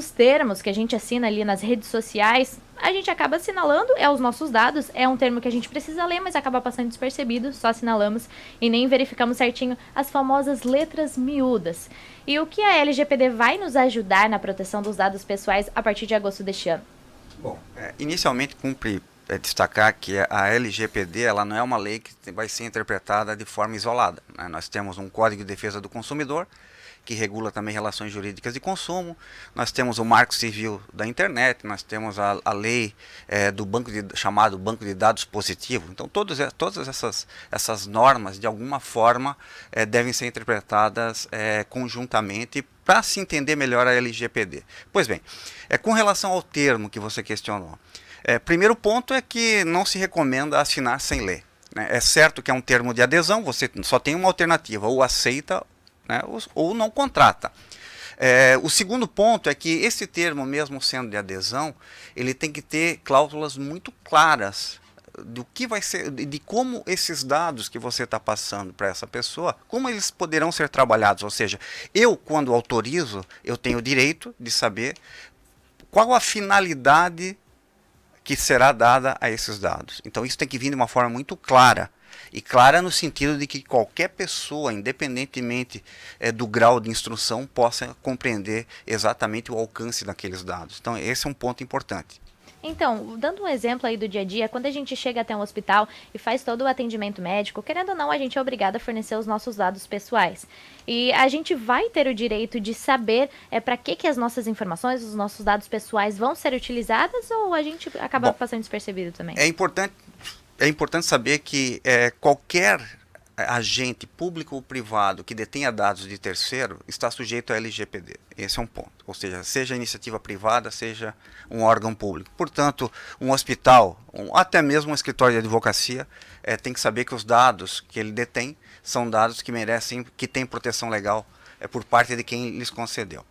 dos termos que a gente assina ali nas redes sociais, a gente acaba assinalando, é os nossos dados, é um termo que a gente precisa ler, mas acaba passando despercebido, só assinalamos e nem verificamos certinho as famosas letras miúdas. E o que a LGPD vai nos ajudar na proteção dos dados pessoais a partir de agosto deste ano? Bom, inicialmente cumpre destacar que a LGPD ela não é uma lei que vai ser interpretada de forma isolada, né? Nós temos um Código de Defesa do Consumidor, que regula também relações jurídicas de consumo, nós temos o Marco Civil da Internet, nós temos a lei do chamado Banco de Dados Positivo. Então todas essas normas, de alguma forma, devem ser interpretadas conjuntamente para se entender melhor a LGPD. Pois bem, com relação ao termo que você questionou, primeiro ponto é que não se recomenda assinar sem ler, né? É certo que é um termo de adesão, você só tem uma alternativa, ou aceita, né, ou não contrata. O segundo ponto é que esse termo, mesmo sendo de adesão, ele tem que ter cláusulas muito claras do que vai ser, de como esses dados que você está passando para essa pessoa, como eles poderão ser trabalhados. Ou seja, eu, quando autorizo, eu tenho o direito de saber qual a finalidade que será dada a esses dados. Então isso tem que vir de uma forma muito clara. E clara no sentido de que qualquer pessoa, independentemente do grau de instrução, possa compreender exatamente o alcance daqueles dados. Então esse é um ponto importante. Então, dando um exemplo aí do dia a dia, quando a gente chega até um hospital e faz todo o atendimento médico, querendo ou não, a gente é obrigado a fornecer os nossos dados pessoais. E a gente vai ter o direito de saber para que as nossas informações, os nossos dados pessoais vão ser utilizados, ou a gente acaba passando despercebido também? É importante saber que qualquer agente público ou privado que detenha dados de terceiro está sujeito à LGPD. Esse é um ponto. Ou seja iniciativa privada, seja um órgão público. Portanto, um hospital, até mesmo um escritório de advocacia, tem que saber que os dados que ele detém são dados que merecem, que têm proteção legal por parte de quem lhes concedeu.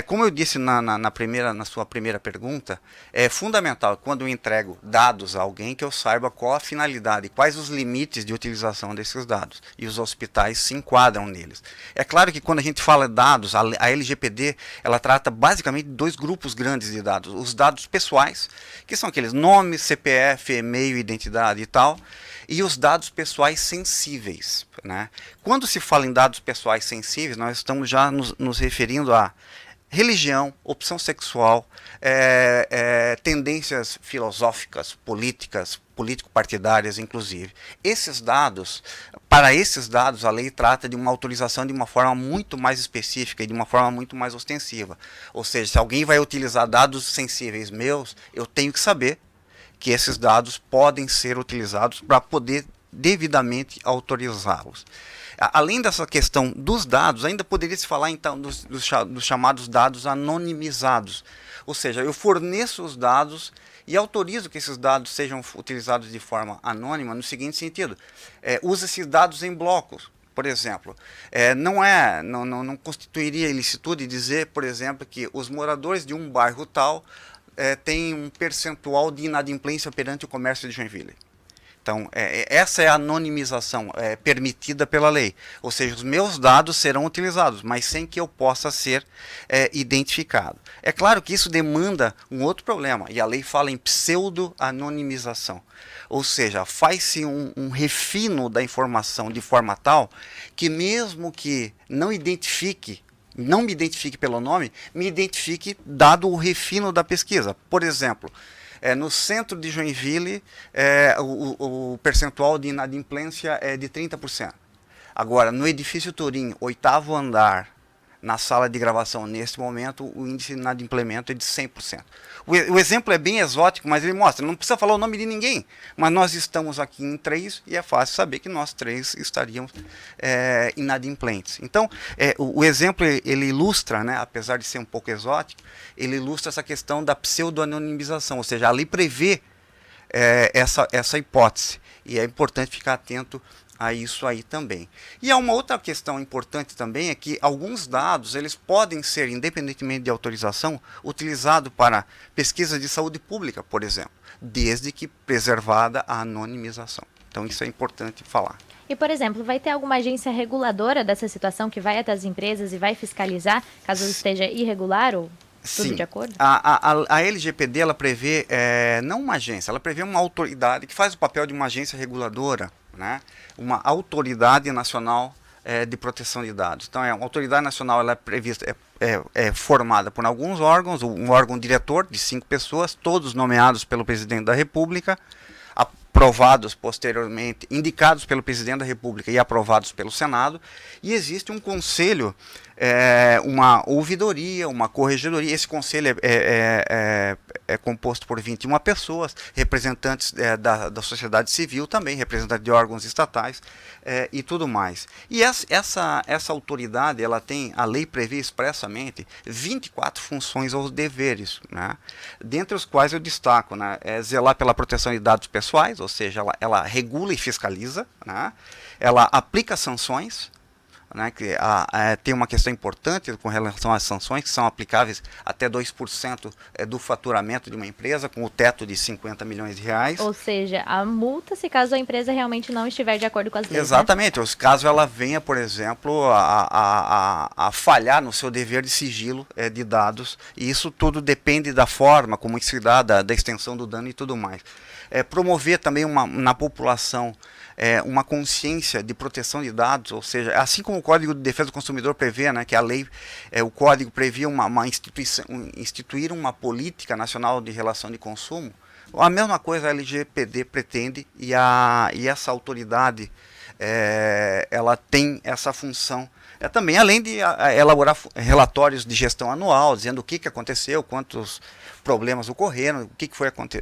Como eu disse na sua primeira pergunta, é fundamental, quando eu entrego dados a alguém, que eu saiba qual a finalidade, quais os limites de utilização desses dados, e os hospitais se enquadram neles. É claro que quando a gente fala de dados, a LGPD, ela trata basicamente de dois grupos grandes de dados: os dados pessoais, que são aqueles nome, CPF, e-mail, identidade e tal, e os dados pessoais sensíveis, né? Quando se fala em dados pessoais sensíveis, nós estamos já nos referindo a religião, opção sexual, tendências filosóficas, políticas, político-partidárias, inclusive. Para esses dados, a lei trata de uma autorização de uma forma muito mais específica e de uma forma muito mais ostensiva. Ou seja, se alguém vai utilizar dados sensíveis meus, eu tenho que saber que esses dados podem ser utilizados para poder devidamente autorizá-los. Além dessa questão dos dados, ainda poderia se falar então dos chamados dados anonimizados. Ou seja, eu forneço os dados e autorizo que esses dados sejam utilizados de forma anônima no seguinte sentido: usa-se dados em blocos. Por exemplo, não constituiria ilicitude dizer, por exemplo, que os moradores de um bairro tal tem um percentual de inadimplência perante o comércio de Joinville. Então, essa é a anonimização permitida pela lei. Ou seja, os meus dados serão utilizados, mas sem que eu possa ser identificado. É claro que isso demanda um outro problema, e a lei fala em pseudo-anonimização. Ou seja, faz-se um refino da informação de forma tal que, mesmo que não me identifique pelo nome, me identifique dado o refino da pesquisa. Por exemplo, no centro de Joinville, o percentual de inadimplência é de 30%. Agora, no edifício Turim, 8º andar, na sala de gravação, neste momento, o índice de inadimplemento é de 100%. O exemplo é bem exótico, mas ele mostra, não precisa falar o nome de ninguém, mas nós estamos aqui em 3 e é fácil saber que nós 3 estaríamos inadimplentes. Então, o exemplo ele ilustra, né, apesar de ser um pouco exótico, ele ilustra essa questão da pseudo-anonimização, ou seja, a lei prevê essa hipótese, e é importante ficar atento a isso aí também. E há uma outra questão importante também, é que alguns dados eles podem ser, independentemente de autorização, utilizados para pesquisa de saúde pública, por exemplo, desde que preservada a anonimização. Então isso é importante falar. E, por exemplo, vai ter alguma agência reguladora dessa situação que vai até as empresas e vai fiscalizar caso esteja irregular? Ou... Tudo Sim. de acordo? A LGPD, ela prevê, não uma agência, ela prevê uma autoridade que faz o papel de uma agência reguladora, né? Uma autoridade nacional de proteção de dados. Então, uma autoridade nacional, ela é prevista, é formada por alguns órgãos, um órgão diretor de 5 pessoas, todos nomeados pelo presidente da República, aprovados posteriormente, indicados pelo presidente da República e aprovados pelo Senado, e existe um conselho, uma ouvidoria, uma corregedoria. Esse conselho é composto por 21 pessoas, representantes da sociedade civil também, representantes de órgãos estatais e tudo mais. E essa autoridade, ela tem, a lei prevê expressamente 24 funções ou deveres, né? Dentre os quais eu destaco, né, zelar pela proteção de dados pessoais, ou seja, ela regula e fiscaliza, né? Ela aplica sanções, né, que tem uma questão importante com relação às sanções, que são aplicáveis até 2% do faturamento de uma empresa, com o teto de 50 milhões de reais. Ou seja, a multa se caso a empresa realmente não estiver de acordo com as leis. Exatamente, né? Caso ela venha, por exemplo, a falhar no seu dever de sigilo de dados, e isso tudo depende da forma como se dá, da extensão do dano e tudo mais. Promover também na população uma consciência de proteção de dados, ou seja, assim como o Código de Defesa do Consumidor prevê, né, que a lei, o Código previa instituir uma política nacional de relação de consumo, a mesma coisa a LGPD pretende, e essa autoridade ela tem essa função. Também, além de elaborar relatórios de gestão anual, dizendo o que aconteceu, quantos problemas ocorreram,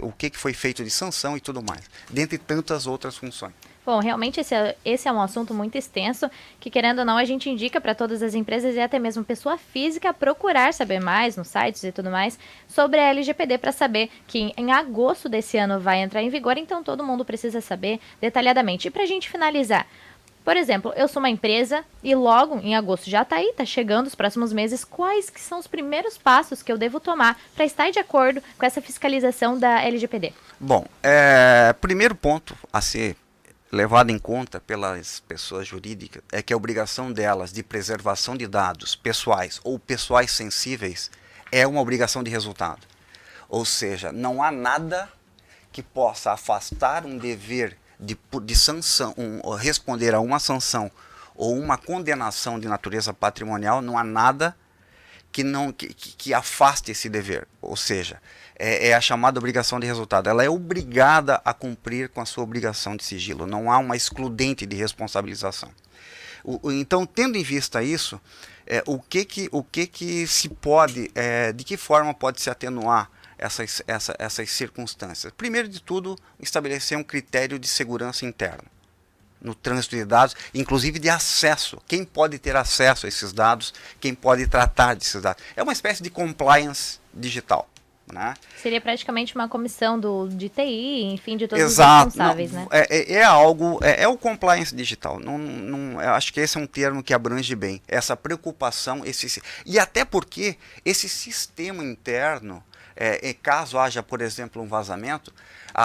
o que foi feito de sanção e tudo mais, dentre tantas outras funções. Bom, realmente esse é um assunto muito extenso, que querendo ou não a gente indica para todas as empresas e até mesmo pessoa física procurar saber mais nos sites e tudo mais sobre a LGPD, para saber que em agosto desse ano vai entrar em vigor, então todo mundo precisa saber detalhadamente. E para a gente finalizar, por exemplo, eu sou uma empresa e logo em agosto já está aí, está chegando os próximos meses, quais que são os primeiros passos que eu devo tomar para estar de acordo com essa fiscalização da LGPD? Bom, primeiro ponto a ser levado em conta pelas pessoas jurídicas é que a obrigação delas de preservação de dados pessoais ou pessoais sensíveis é uma obrigação de resultado. Ou seja, não há nada que possa afastar um dever de sanção, responder a uma sanção ou uma condenação de natureza patrimonial, não há nada que afaste esse dever. Ou seja, é a chamada obrigação de resultado. Ela é obrigada a cumprir com a sua obrigação de sigilo. Não há uma excludente de responsabilização. Então, tendo em vista isso, o que se pode, de que forma pode se atenuar essas circunstâncias? Primeiro de tudo, estabelecer um critério de segurança interna no trânsito de dados, inclusive de acesso. Quem pode ter acesso a esses dados, quem pode tratar desses dados. É uma espécie de compliance digital, né? Seria praticamente uma comissão de TI, enfim, de todos Exato, os responsáveis, né? É o compliance digital. Eu acho que esse é um termo que abrange bem essa preocupação, e até porque esse sistema interno, caso haja, por exemplo, um vazamento,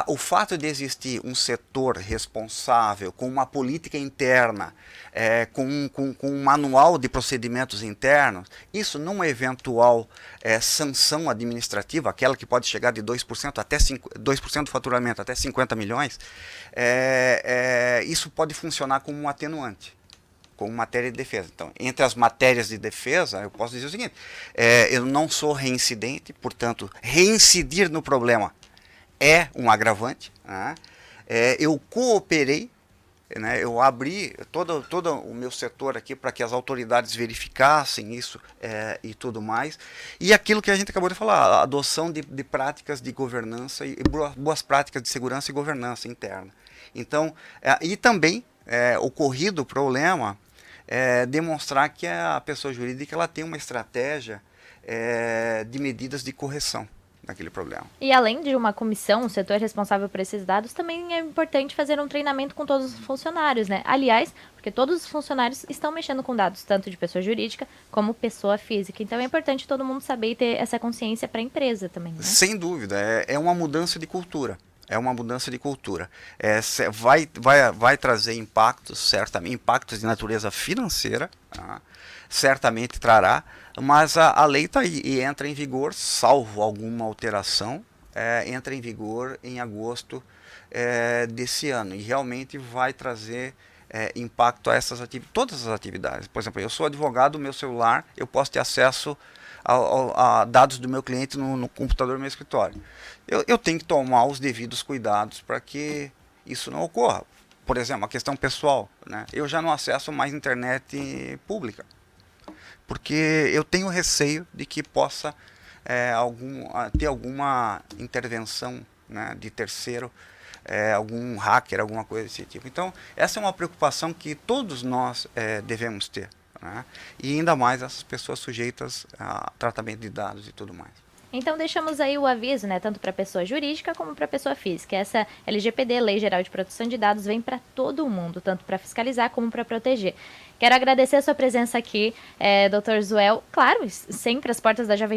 o fato de existir um setor responsável com uma política interna, com um manual de procedimentos internos, isso numa eventual sanção administrativa, aquela que pode chegar de 2% até 2% do faturamento até 50 milhões, isso pode funcionar como um atenuante, como matéria de defesa. Então, entre as matérias de defesa, eu posso dizer o seguinte: eu não sou reincidente, portanto, reincidir no problema é um agravante, né? Eu cooperei, né? Eu abri todo o meu setor aqui para que as autoridades verificassem isso e tudo mais. E aquilo que a gente acabou de falar, a adoção de práticas de governança e boas práticas de segurança e governança interna. Então, e também, ocorrido o problema, demonstrar que a pessoa jurídica ela tem uma estratégia de medidas de correção naquele problema. E além de uma comissão, um setor responsável por esses dados, também é importante fazer um treinamento com todos os funcionários, né? Aliás, porque todos os funcionários estão mexendo com dados, tanto de pessoa jurídica como pessoa física. Então é importante todo mundo saber e ter essa consciência para a empresa também, né? Sem dúvida, é uma mudança de cultura. É uma mudança de cultura. Vai trazer impactos, certamente, impactos de natureza financeira, tá? Certamente trará, mas a lei está aí e entra em vigor, salvo alguma alteração, entra em vigor em agosto desse ano e realmente vai trazer impacto a todas as atividades. Por exemplo, eu sou advogado, meu celular, eu posso ter acesso a dados do meu cliente no computador do meu escritório. Eu tenho que tomar os devidos cuidados para que isso não ocorra. Por exemplo, a questão pessoal, né? Eu já não acesso mais internet pública, porque eu tenho receio de que possa ter alguma intervenção, né, de terceiro, algum hacker, alguma coisa desse tipo. Então, essa é uma preocupação que todos nós devemos ter, né? E ainda mais essas pessoas sujeitas a tratamento de dados e tudo mais. Então deixamos aí o aviso, né, tanto para pessoa jurídica como para pessoa física. Essa LGPD, Lei Geral de Proteção de Dados, vem para todo mundo, tanto para fiscalizar como para proteger. Quero agradecer a sua presença aqui, Dr. Zuel. Claro, sempre as portas da Jovem